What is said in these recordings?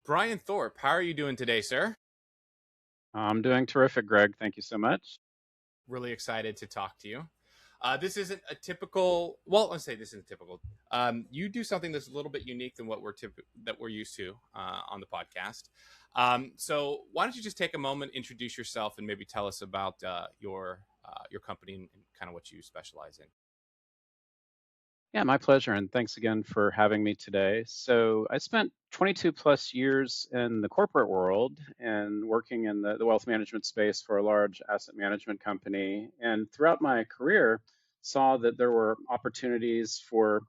Brian Thorp, how are you doing today, sir? I'm doing terrific, Greg. Thank you so much. Really excited to talk to you. This isn't a typical. Well, let's say this isn't typical. You do something that's a little bit unique than what that we're used to on the podcast. So why don't you just take a moment, introduce yourself, and maybe tell us about your company and kind of what you specialize in. Yeah, my pleasure. And thanks again for having me today. So, I spent 22 plus years in the corporate world and working in the wealth management space for a large asset management company. And throughout my career, saw that there were opportunities for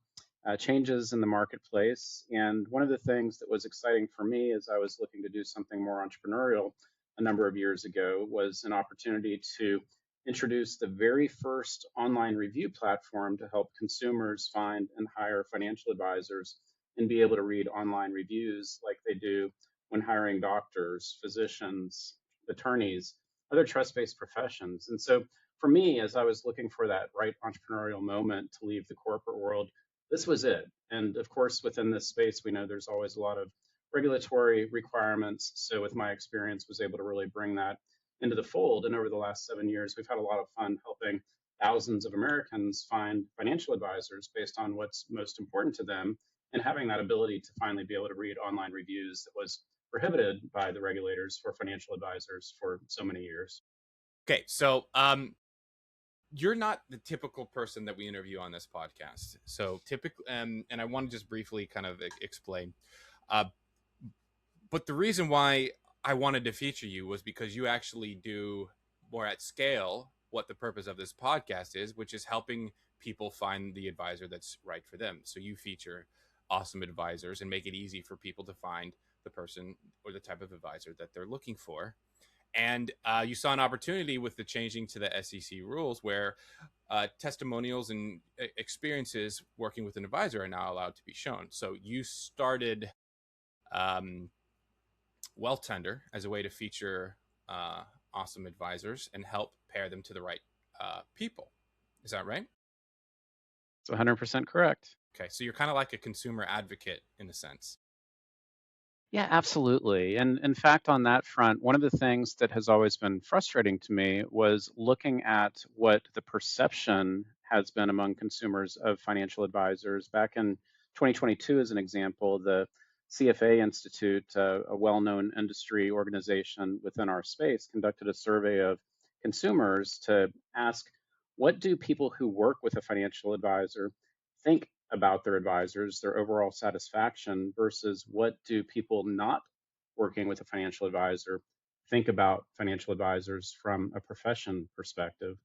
changes in the marketplace. And one of the things that was exciting for me as I was looking to do something more entrepreneurial a number of years ago was an opportunity to introduced the very first online review platform to help consumers find and hire financial advisors and be able to read online reviews like they do when hiring doctors, physicians, attorneys, other trust based professions. And so, for me, as I was looking for that right entrepreneurial moment to leave the corporate world, this was it. And of course, within this space, we know there's always a lot of regulatory requirements. So, with my experience, was able to really bring that into the fold. And over the last 7 years, we've had a lot of fun helping thousands of Americans find financial advisors based on what's most important to them and having that ability to finally be able to read online reviews that was prohibited by the regulators for financial advisors for so many years. Okay, so you're not the typical person that we interview on this podcast. So typically, and I want to just briefly kind of explain. Uh, but the reason why I wanted to feature you was because you actually do more at scale what the purpose of this podcast is, which is helping people find the advisor that's right for them. So you feature awesome advisors and make it easy for people to find the person or the type of advisor that they're looking for. And you saw an opportunity with the changing to the SEC rules where testimonials and experiences working with an advisor are now allowed to be shown. So you started um, WealthTender as a way to feature awesome advisors and help pair them to the right people. Is that right? It's 100% correct. Okay, so you're kind of like a consumer advocate in a sense. Yeah, absolutely. And in fact, on that front, one of the things that has always been frustrating to me was looking at what the perception has been among consumers of financial advisors. Back in 2022, as an example, the CFA Institute, a well known industry organization within our space, conducted a survey of consumers to ask what do people who work with a financial advisor think about their advisors, their overall satisfaction, versus what do people not working with a financial advisor think about financial advisors from a profession perspective.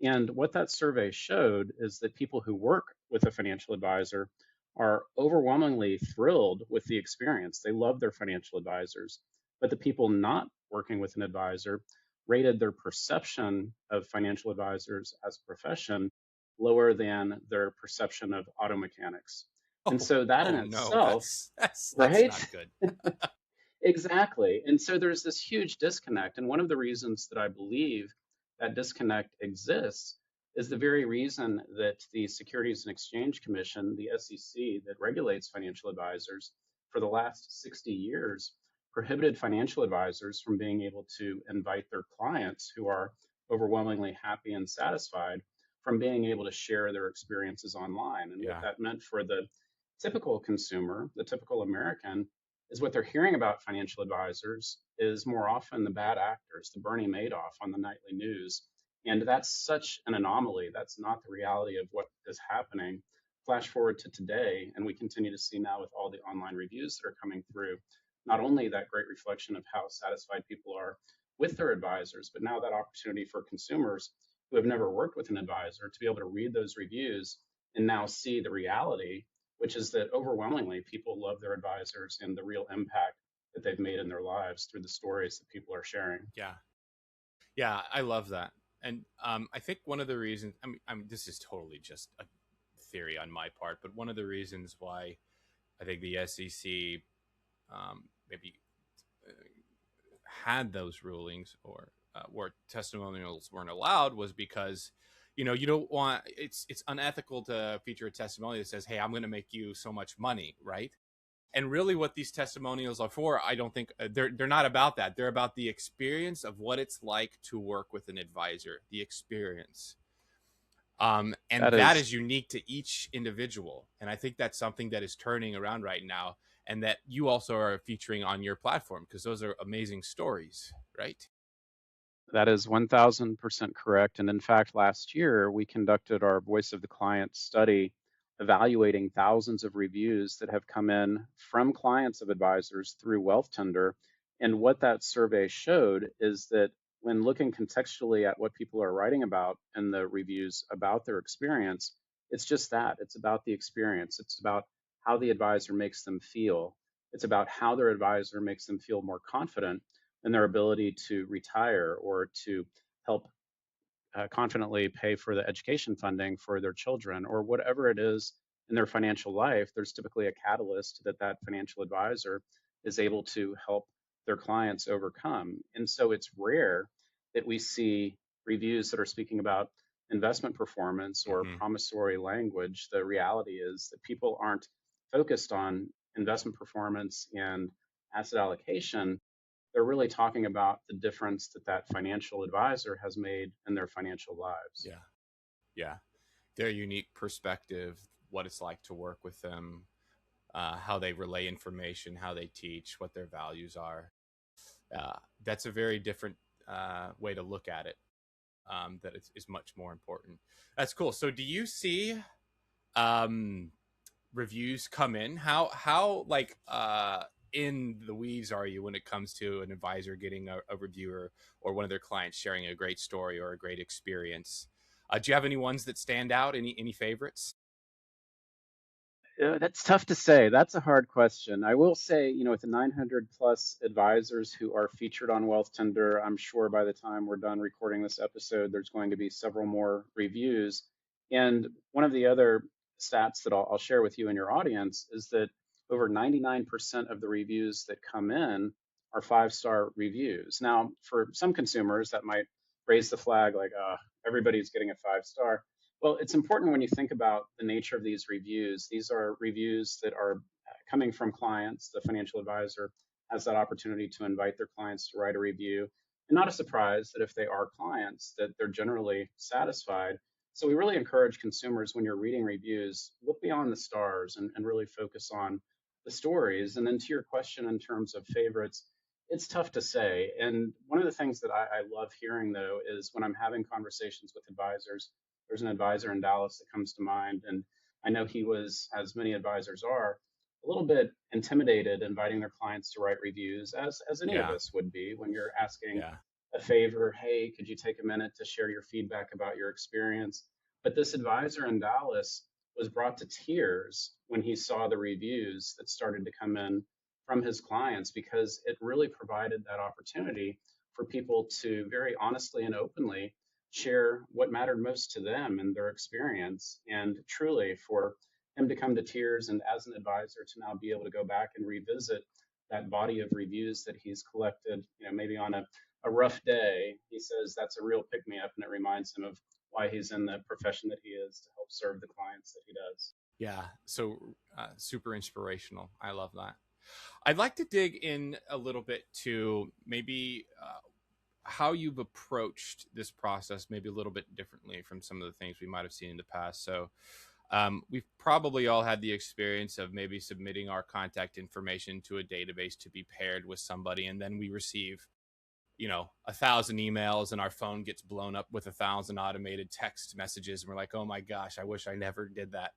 And what that survey showed is that people who work with a financial advisor are overwhelmingly thrilled with the experience. They love their financial advisors. But the people not working with an advisor rated their perception of financial advisors as a profession lower than their perception of auto mechanics. And Oh, so that in oh no, itself, that's right? not good. Exactly. And so there's this huge disconnect. And one of the reasons that I believe that disconnect exists is the very reason that the Securities and Exchange Commission, the SEC, that regulates financial advisors for the last 60 years, prohibited financial advisors from being able to invite their clients who are overwhelmingly happy and satisfied from being able to share their experiences online. And what Yeah. that meant for the typical consumer, the typical American, is what they're hearing about financial advisors is more often the bad actors, the Bernie Madoff on the nightly news. And that's such an anomaly. That's not the reality of what is happening. Flash forward to today, and we continue to see now with all the online reviews that are coming through, not only that great reflection of how satisfied people are with their advisors, but now that opportunity for consumers who have never worked with an advisor to be able to read those reviews and now see the reality, which is that overwhelmingly people love their advisors and the real impact that they've made in their lives through the stories that people are sharing. Yeah. Yeah, I love that. And I think one of the reasons, this is totally just a theory on my part, but one of the reasons why I think the SEC maybe uh, had those rulings or where testimonials weren't allowed was because you don't want it's unethical to feature a testimonial that says, hey, I'm going to make you so much money, right? And really what these testimonials are for, I don't think they're not about that. They're about the experience of what it's like to work with an advisor, the experience. And That that is is unique to each individual. And I think that's something that is turning around right now, and that you also are featuring on your platform, because those are amazing stories, right? That is 1000% correct. And in fact, last year we conducted our Voice of the Client study evaluating thousands of reviews that have come in from clients of advisors through WealthTender. And what that survey showed is that when looking contextually at what people are writing about in the reviews about their experience, it's just that. It's about the experience. It's about how the advisor makes them feel. It's about how their advisor makes them feel more confident and their ability to retire or to help confidently pay for the education funding for their children or whatever it is in their financial life. There's typically a catalyst that that financial advisor is able to help their clients overcome. And so it's rare that we see reviews that are speaking about investment performance or Mm-hmm. promissory language. The reality is that people aren't focused on investment performance and asset allocation. They're really talking about the difference that that financial advisor has made in their financial lives. Yeah. Yeah. Their unique perspective, what it's like to work with them, how they relay information, how they teach, what their values are. That's a very different way to look at it. That is much more important. That's cool. So, do you see um, reviews come in? How like in the weeds are you when it comes to an advisor getting a reviewer or one of their clients sharing a great story or a great experience? Do you have any ones that stand out? Any favorites? That's tough to say. That's a hard question. I will say, with the 900 plus advisors who are featured on WealthTender, I'm sure by the time we're done recording this episode, there's going to be several more reviews. And one of the other stats that I'll share with you and your audience is that over 99% of the reviews that come in are 5-star reviews. Now, for some consumers, that might raise the flag like, everybody's getting a 5-star. Well, it's important when you think about the nature of these reviews. These are reviews that are coming from clients. The financial advisor has that opportunity to invite their clients to write a review. And not a surprise that if they are clients, that they're generally satisfied. So we really encourage consumers when you're reading reviews, look beyond the stars and really focus on the stories. And then to your question in terms of favorites, it's tough to say. And one of the things that I love hearing though is when I'm having conversations with advisors, there's an advisor in Dallas that comes to mind, and I know he was, as many advisors are, a little bit intimidated inviting their clients to write reviews, as any of Yeah, us would be when you're asking yeah, a favor. Hey, could you take a minute to share your feedback about your experience? But this advisor in Dallas was brought to tears when he saw the reviews that started to come in from his clients because it really provided that opportunity for people to very honestly and openly share what mattered most to them and their experience. And truly, for him to come to tears and as an advisor to now be able to go back and revisit that body of reviews that he's collected, maybe on a rough day, he says that's a real pick me up and it reminds him of why he's in the profession that he is to help serve the clients that he does. yeah. So super inspirational. I love that. I'd like to dig in a little bit to maybe how you've approached this process, maybe a little bit differently from some of the things we might have seen in the past. So, we've probably all had the experience of maybe submitting our contact information to a database to be paired with somebody, and then we receive, 1,000 emails, and our phone gets blown up with 1,000 automated text messages, and we're like, "Oh my gosh, I wish I never did that."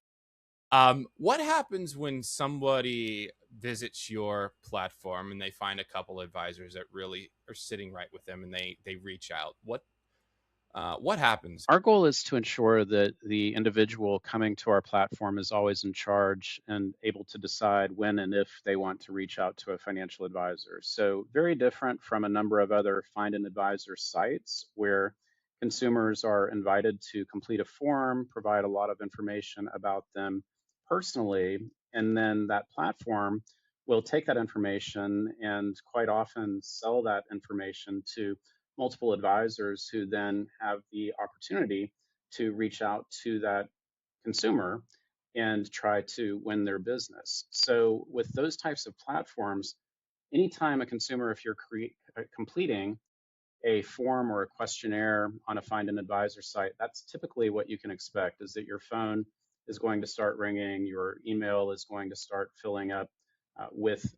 What happens when somebody visits your platform and they find a couple advisors that really are sitting right with them, and they reach out? What happens? Our goal is to ensure that the individual coming to our platform is always in charge and able to decide when and if they want to reach out to a financial advisor. So, very different from a number of other find an advisor sites where consumers are invited to complete a form, provide a lot of information about them personally, and then that platform will take that information and quite often sell that information to multiple advisors who then have the opportunity to reach out to that consumer and try to win their business. So with those types of platforms, anytime a consumer, if you're completing a form or a questionnaire on a find an advisor site, that's typically what you can expect, is that your phone is going to start ringing, your email is going to start filling up with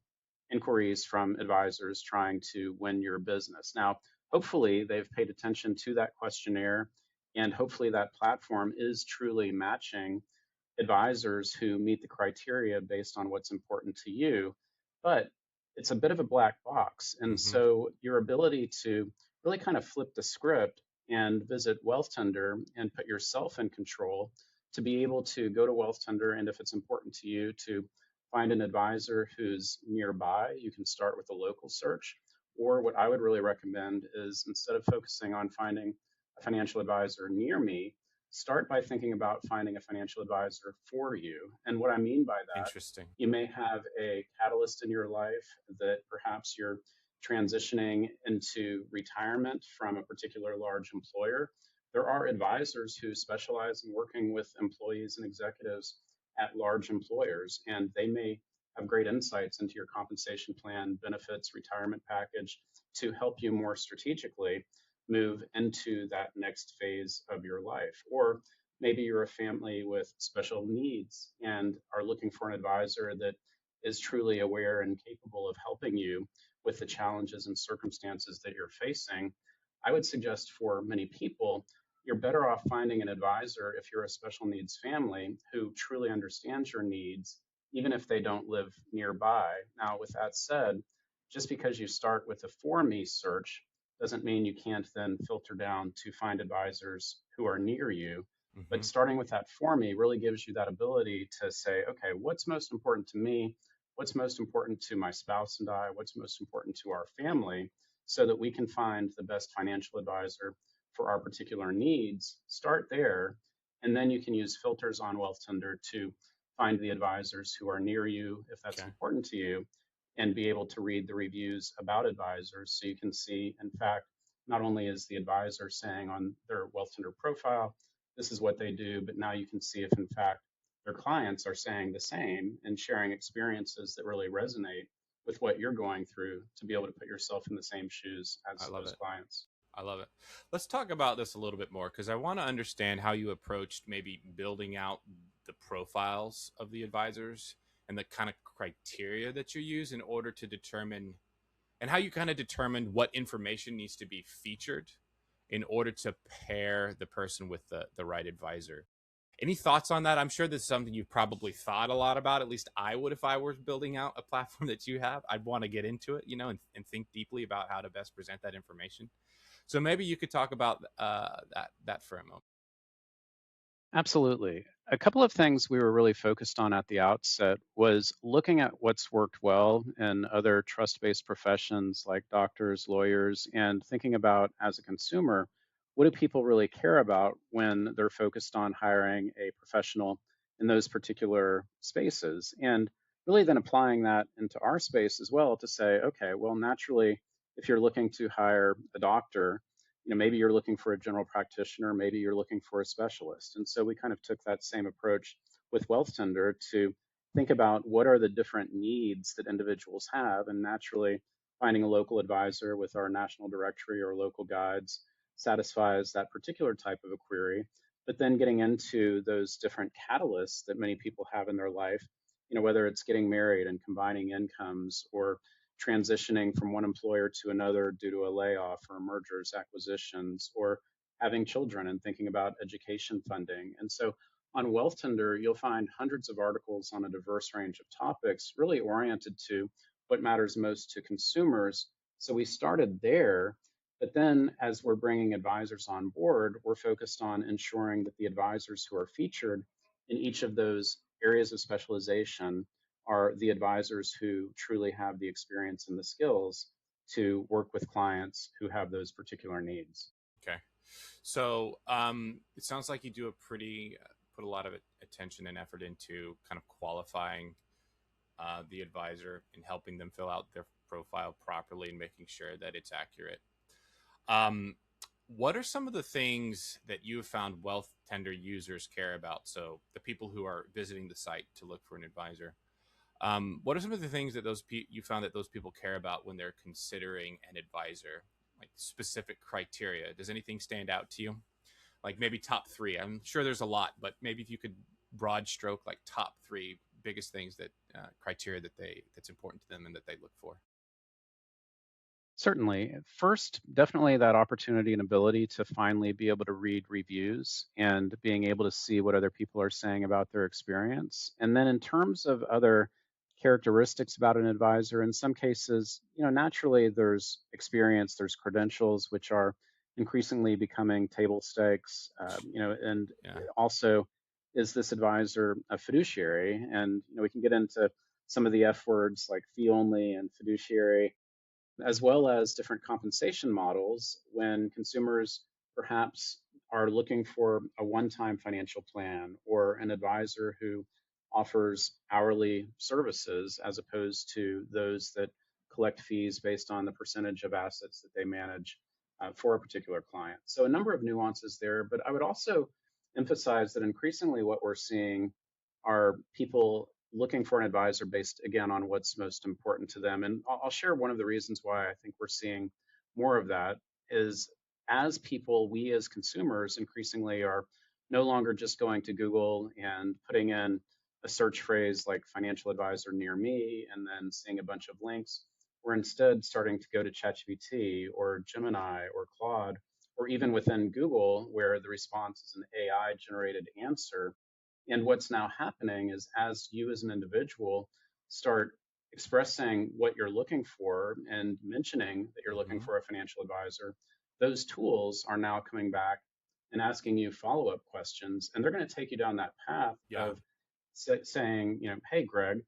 inquiries from advisors trying to win your business. Now, hopefully they've paid attention to that questionnaire, and hopefully that platform is truly matching advisors who meet the criteria based on what's important to you. But it's a bit of a black box. And Mm-hmm. so your ability to really kind of flip the script and visit WealthTender and put yourself in control to be able to go to WealthTender, and if it's important to you, to find an advisor who's nearby. You can start with a local search. Or what I would really recommend is, instead of focusing on finding a financial advisor near me, start by thinking about finding a financial advisor for you. And what I mean by that, Interesting. you may have a catalyst in your life that perhaps you're transitioning into retirement from a particular large employer. There are advisors who specialize in working with employees and executives at large employers, and they may have great insights into your compensation plan, benefits, retirement package to help you more strategically move into that next phase of your life. Or maybe you're a family with special needs and are looking for an advisor that is truly aware and capable of helping you with the challenges and circumstances that you're facing. I would suggest for many people, you're better off finding an advisor if you're a special needs family who truly understands your needs, even if they don't live nearby. Now, with that said, just because you start with a for me search doesn't mean you can't then filter down to find advisors who are near you. Mm-hmm. But starting with that for me really gives you that ability to say, okay, what's most important to me? What's most important to my spouse and I? What's most important to our family? So that we can find the best financial advisor for our particular needs. Start there. And then you can use filters on WealthTender to find the advisors who are near you, if that's Okay. important to you, and be able to read the reviews about advisors so you can see, in fact, not only is the advisor saying on their WealthTender profile, this is what they do, but now you can see if, in fact, their clients are saying the same and sharing experiences that really resonate with what you're going through to be able to put yourself in the same shoes I as love those it. clients. I love it. Let's talk about this a little bit more because I want to understand how you approached maybe building out the profiles of the advisors and the kind of criteria that you use in order to determine, and how you kind of determine what information needs to be featured in order to pair the person with the right advisor. Any thoughts on that? I'm sure this is something you've probably thought a lot about. At least I would if I were building out a platform that you have. I'd want to get into it, and think deeply about how to best present that information. So maybe you could talk about that for a moment. Absolutely. A couple of things we were really focused on at the outset was looking at what's worked well in other trust-based professions like doctors, lawyers, and thinking about, as a consumer, what do people really care about when they're focused on hiring a professional in those particular spaces? And really then applying that into our space as well to say, okay, well, naturally, if you're looking to hire a doctor, maybe you're looking for a general practitioner, maybe you're looking for a specialist. And so we kind of took that same approach with WealthTender to think about what are the different needs that individuals have, and naturally finding a local advisor with our national directory or local guides satisfies that particular type of a query. But then getting into those different catalysts that many people have in their life, whether it's getting married and combining incomes, or transitioning from one employer to another due to a layoff or mergers, acquisitions, or having children and thinking about education funding. And so on WealthTender, you'll find hundreds of articles on a diverse range of topics, really oriented to what matters most to consumers. So we started there. But then, as we're bringing advisors on board, we're focused on ensuring that the advisors who are featured in each of those areas of specialization are the advisors who truly have the experience and the skills to work with clients who have those particular needs. Okay. So it sounds like you do put a lot of attention and effort into kind of qualifying the advisor and helping them fill out their profile properly and making sure that it's accurate. Um, what are some of the things that you have found Wealth Tender users care about? So the people who are visiting the site to look for an advisor, what are some of the things that you found that those people care about when they're considering an advisor? Like specific criteria. Does anything stand out to you? Like maybe top three. I'm sure there's a lot, but maybe if you could broad stroke like top three biggest things that criteria that's important to them and that they look for. Certainly. First, definitely that opportunity and ability to finally be able to read reviews and being able to see what other people are saying about their experience. And then in terms of other characteristics about an advisor, in some cases, naturally there's experience, there's credentials, which are increasingly becoming table stakes, and Yeah. also is this advisor a fiduciary? And, we can get into some of the F words like fee only and fiduciary, as well as different compensation models when consumers perhaps are looking for a one time financial plan or an advisor who offers hourly services as opposed to those that collect fees based on the percentage of assets that they manage for a particular client. So, a number of nuances there, but I would also emphasize that increasingly what we're seeing are people looking for an advisor based again on what's most important to them. And I'll share one of the reasons why I think we're seeing more of that is as people, we as consumers increasingly are no longer just going to Google and putting in a search phrase like financial advisor near me and then seeing a bunch of links. We're instead starting to go to ChatGPT or Gemini or Claude, or even within Google, where the response is an AI generated answer. And what's now happening is as you as an individual start expressing what you're looking for and mentioning that you're looking Mm-hmm. for a financial advisor, those tools are now coming back and asking you follow up questions. And they're going to take you down that path Yeah. of saying, hey, Greg,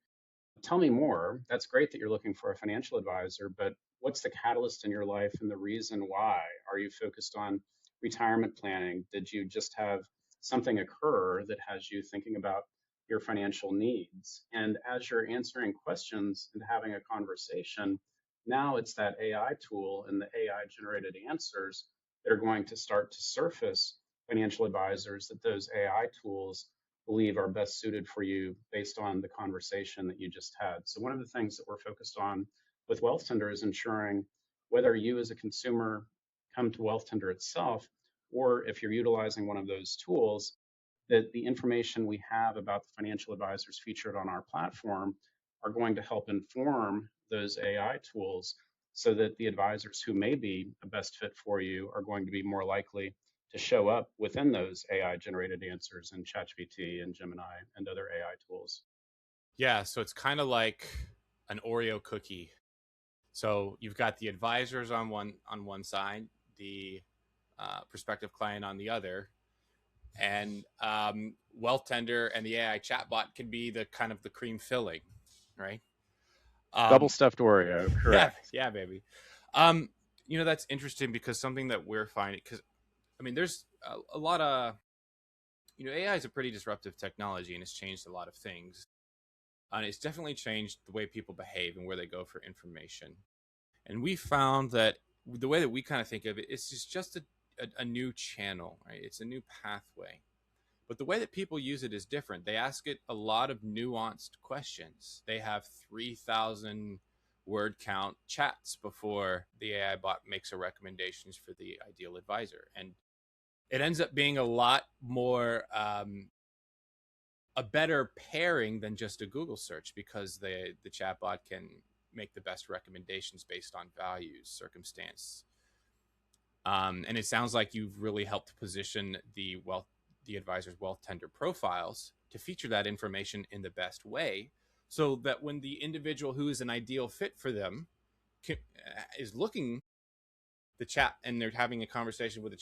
tell me more. That's great that you're looking for a financial advisor, but what's the catalyst in your life and the reason why? Are you focused on retirement planning? Did you just have something occur that has you thinking about your financial needs? And as you're answering questions and having a conversation, now it's that AI tool and the AI generated answers that are going to start to surface financial advisors that those AI tools believe are best suited for you based on the conversation that you just had. So one of the things that we're focused on with WealthTender is ensuring whether you as a consumer come to WealthTender itself, or if you're utilizing one of those tools, that the information we have about the financial advisors featured on our platform are going to help inform those AI tools so that the advisors who may be a best fit for you are going to be more likely to show up within those AI generated answers in ChatGPT and Gemini and other AI tools. Yeah. So it's kind of like an Oreo cookie. So you've got the advisors on one side, the prospective client on the other, and Wealth Tender and the AI chatbot can be the kind of the cream filling, right? Double Um, stuffed Oreo, yeah, correct. yeah, baby. Um, that's interesting because something that we're finding, because I mean, there's a lot of AI is a pretty disruptive technology and it's changed a lot of things, and it's definitely changed the way people behave and where they go for information. And we found that the way that we kind of think of it is just a new channel, right? It's a new pathway. But the way that people use it is different. They ask it a lot of nuanced questions. They have 3,000 word count chats before the AI bot makes a recommendations for the ideal advisor. And it ends up being a lot more, a better pairing than just a Google search because the chatbot can make the best recommendations based on values, circumstance. And it sounds like you've really helped position the advisor's wealth tender profiles to feature that information in the best way, so that when the individual who is an ideal fit for them is looking the chat and they're having a conversation with the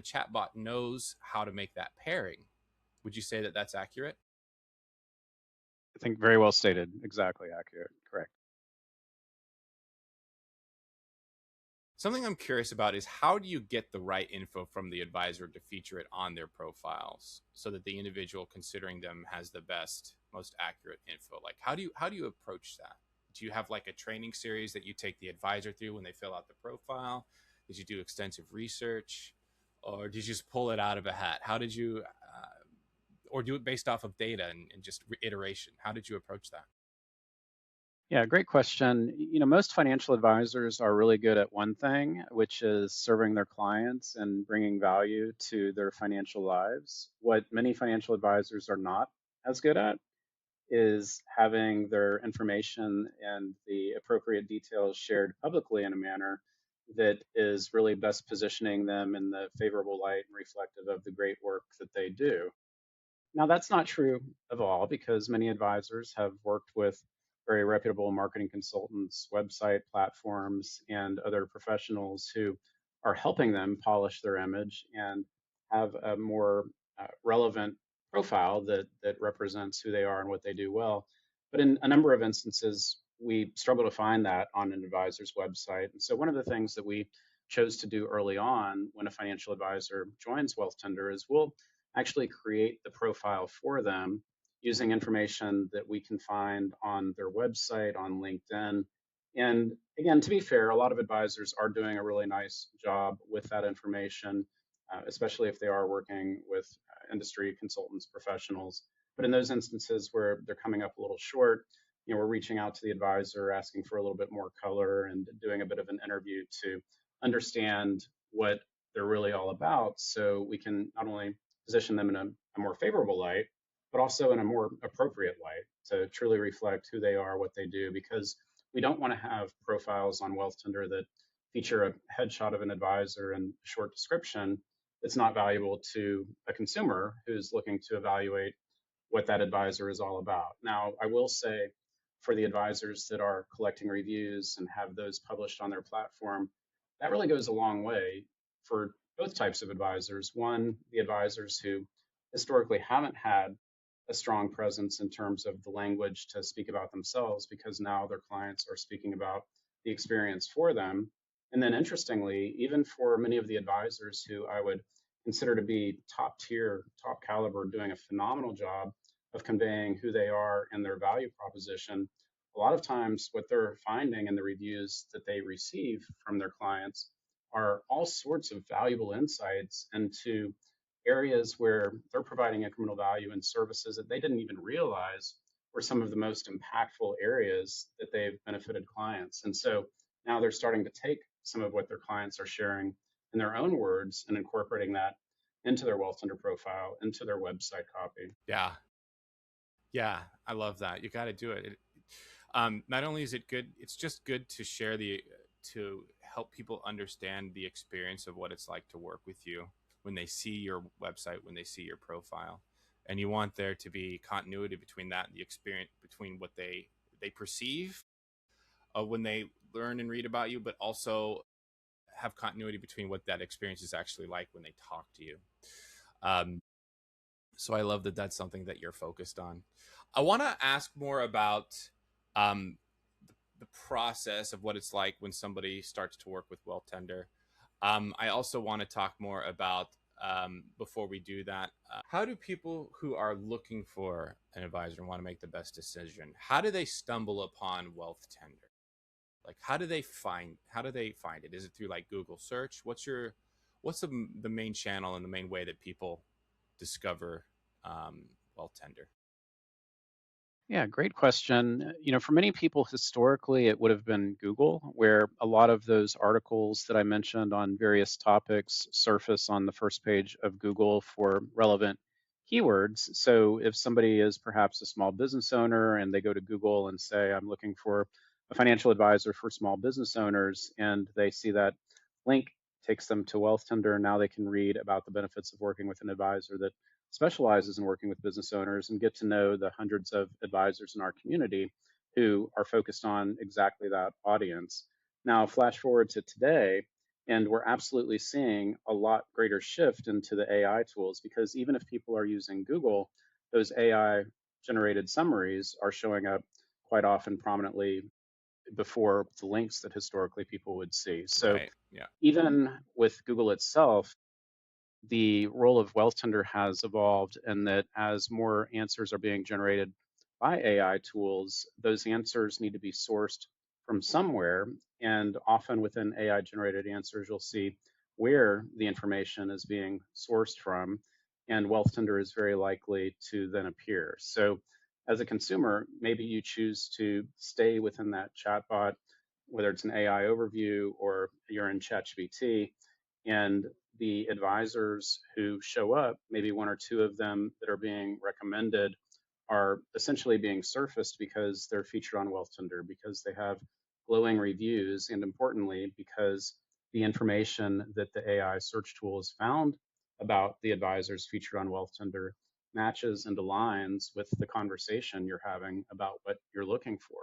chatbot knows how to make that pairing. Would you say that that's accurate? I think very well stated, exactly accurate, correct. Something I'm curious about is how do you get the right info from the advisor to feature it on their profiles so that the individual considering them has the best, most accurate info? Like how do you approach that? Do you have like a training series that you take the advisor through when they fill out the profile? Did you do extensive research? or did you just pull it out of a hat? How did you, or do it based off of data and just iteration? How did you approach that? Yeah, great question. Most financial advisors are really good at one thing, which is serving their clients and bringing value to their financial lives. What many financial advisors are not as good at is having their information and the appropriate details shared publicly in a manner that is really best positioning them in the favorable light and reflective of the great work that they do. Now, that's not true of all because many advisors have worked with very reputable marketing consultants, website platforms, and other professionals who are helping them polish their image and have a more relevant profile that represents who they are and what they do well. But in a number of instances, we struggle to find that on an advisor's website. And so, one of the things that we chose to do early on when a financial advisor joins WealthTender is we'll actually create the profile for them using information that we can find on their website, on LinkedIn. And again, to be fair, a lot of advisors are doing a really nice job with that information, especially if they are working with industry consultants, professionals. But in those instances where they're coming up a little short, we're reaching out to the advisor, asking for a little bit more color and doing a bit of an interview to understand what they're really all about so we can not only position them in a more favorable light, but also in a more appropriate light to truly reflect who they are, what they do, because we don't want to have profiles on WealthTender that feature a headshot of an advisor and a short description that's not valuable to a consumer who's looking to evaluate what that advisor is all about. Now, I will say for the advisors that are collecting reviews and have those published on their platform, that really goes a long way for both types of advisors. One, the advisors who historically haven't had a strong presence in terms of the language to speak about themselves because now their clients are speaking about the experience for them. And then, interestingly, even for many of the advisors who I would consider to be top tier, top caliber, doing a phenomenal job of conveying who they are and their value proposition, a lot of times what they're finding in the reviews that they receive from their clients are all sorts of valuable insights into areas where they're providing incremental value and services that they didn't even realize were some of the most impactful areas that they've benefited clients. And so now they're starting to take some of what their clients are sharing in their own words and incorporating that into their WealthTender profile, into their website copy. Yeah. Yeah. I love that. You got to do it. Not only is it good, it's just good to share to help people understand the experience of what it's like to work with you when they see your website, when they see your profile. And you want there to be continuity between that and the experience between what they perceive when they learn and read about you, but also have continuity between what that experience is actually like when they talk to you. Um, so I love that that's something that you're focused on. I want to ask more about um, the process of what it's like when somebody starts to work with WealthTender. I also want to talk more about before we do that. How do people who are looking for an advisor and want to make the best decision? How do they stumble upon WealthTender? Like, how do they find it? Is it through like Google search? What's the main channel and the main way that people discover WealthTender? Yeah, great question. For many people historically, it would have been Google, where a lot of those articles that I mentioned on various topics surface on the first page of Google for relevant keywords. So if somebody is perhaps a small business owner and they go to Google and say, I'm looking for a financial advisor for small business owners, and they see that link takes them to WealthTender, now they can read about the benefits of working with an advisor that specializes in working with business owners and get to know the hundreds of advisors in our community who are focused on exactly that audience. Now, flash forward to today, and we're absolutely seeing a lot greater shift into the AI tools because even if people are using Google, those AI generated summaries are showing up quite often prominently before the links that historically people would see. So Right. Yeah. even with Google itself, the role of WealthTender has evolved, and that as more answers are being generated by AI tools, those answers need to be sourced from somewhere. And often within AI generated answers, you'll see where the information is being sourced from, and WealthTender is very likely to then appear. So, as a consumer, maybe you choose to stay within that chatbot, whether it's an AI overview or you're in ChatGPT, and the advisors who show up, maybe one or two of them that are being recommended, are essentially being surfaced because they're featured on WealthTender, because they have glowing reviews, and importantly, because the information that the AI search tool has found about the advisors featured on WealthTender matches and aligns with the conversation you're having about what you're looking for.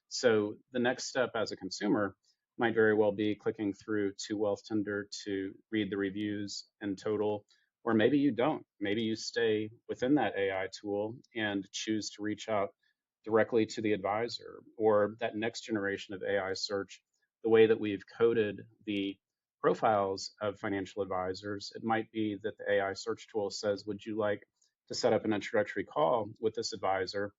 So the next step as a consumer might very well be clicking through to WealthTender to read the reviews in total, or maybe you don't. Maybe you stay within that AI tool and choose to reach out directly to the advisor, or that next generation of AI search, the way that we've coded the profiles of financial advisors. It might be that the AI search tool says, would you like to set up an introductory call with this advisor?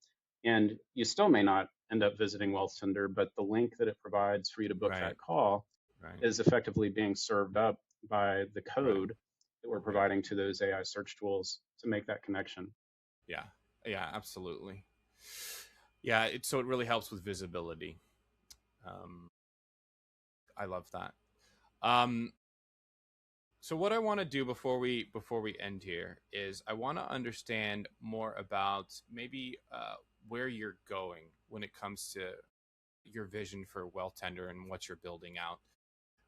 And you still may not end up visiting WealthTender, but the link that it provides for you to book Right. that call Right. is effectively being served up by the Right. code that we're Right. providing to those AI search tools to make that connection. Yeah. Yeah. Absolutely. Yeah. So it really helps with visibility. Um, I love that. Um, so what I want to do before we end here is I want to understand more about maybe where you're going when it comes to your vision for WealthTender and what you're building out.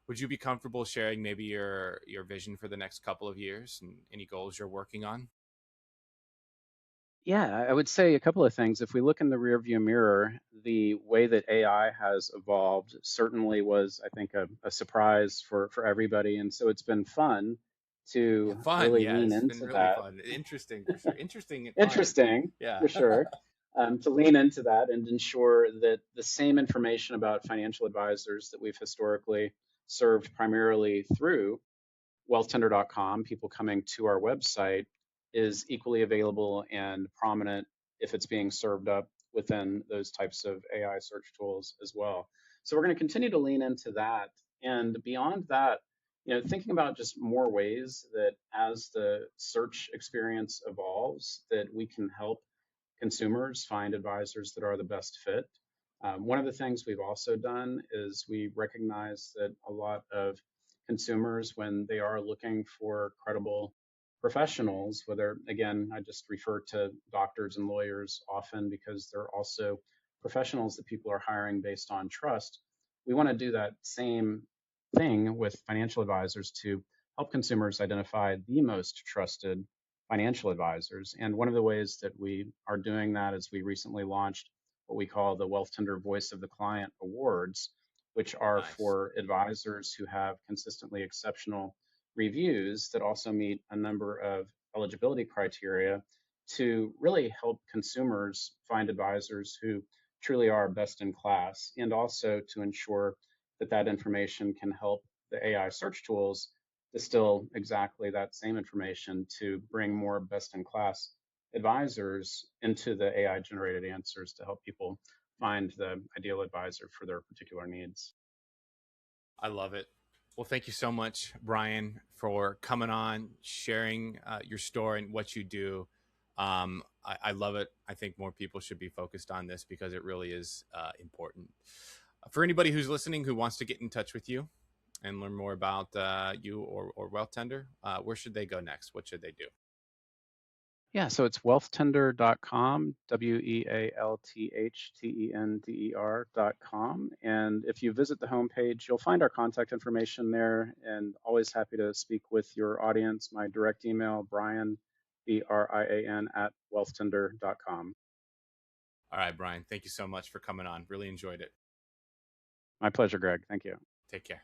Would you be comfortable sharing maybe your vision for the next couple of years and any goals you're working on? Yeah, I would say a couple of things. If we look in the rearview mirror, the way that AI has evolved certainly was, I think, a surprise for everybody. And so it's been fun Yeah, to fun. really Yeah, lean it's been into really that. fun. Interesting for sure. Interesting and fun. Interesting, Yeah. for sure, to lean into that and ensure that the same information about financial advisors that we've historically served primarily through WealthTender.com, people coming to our website, is equally available and prominent if it's being served up within those types of AI search tools as well. So we're going to continue to lean into that. And beyond that, thinking about just more ways that as the search experience evolves, that we can help consumers find advisors that are the best fit. One of the things we've also done is we recognize that a lot of consumers, when they are looking for credible professionals, whether, again, I just refer to doctors and lawyers often because they're also professionals that people are hiring based on trust. We want to do that same thing with financial advisors to help consumers identify the most trusted financial advisors. And one of the ways that we are doing that is we recently launched what we call the WealthTender Voice of the Client Awards, which are Nice. for advisors who have consistently exceptional reviews that also meet a number of eligibility criteria to really help consumers find advisors who truly are best in class, and also to ensure that that information can help the AI search tools distill exactly that same information to bring more best in class advisors into the AI generated answers to help people find the ideal advisor for their particular needs. I love it. Well, thank you so much, Brian, for coming on, sharing your story and what you do. I love it. I think more people should be focused on this because it really is important. For anybody who's listening who wants to get in touch with you and learn more about you or WealthTender, where should they go next? What should they do? Yeah, so it's wealthtender.com, wealthtender.com. And if you visit the homepage, you'll find our contact information there, and always happy to speak with your audience. My direct email, Brian, BRIAN, at wealthtender.com. All right, Brian, thank you so much for coming on. Really enjoyed it. My pleasure, Greg. Thank you. Take care.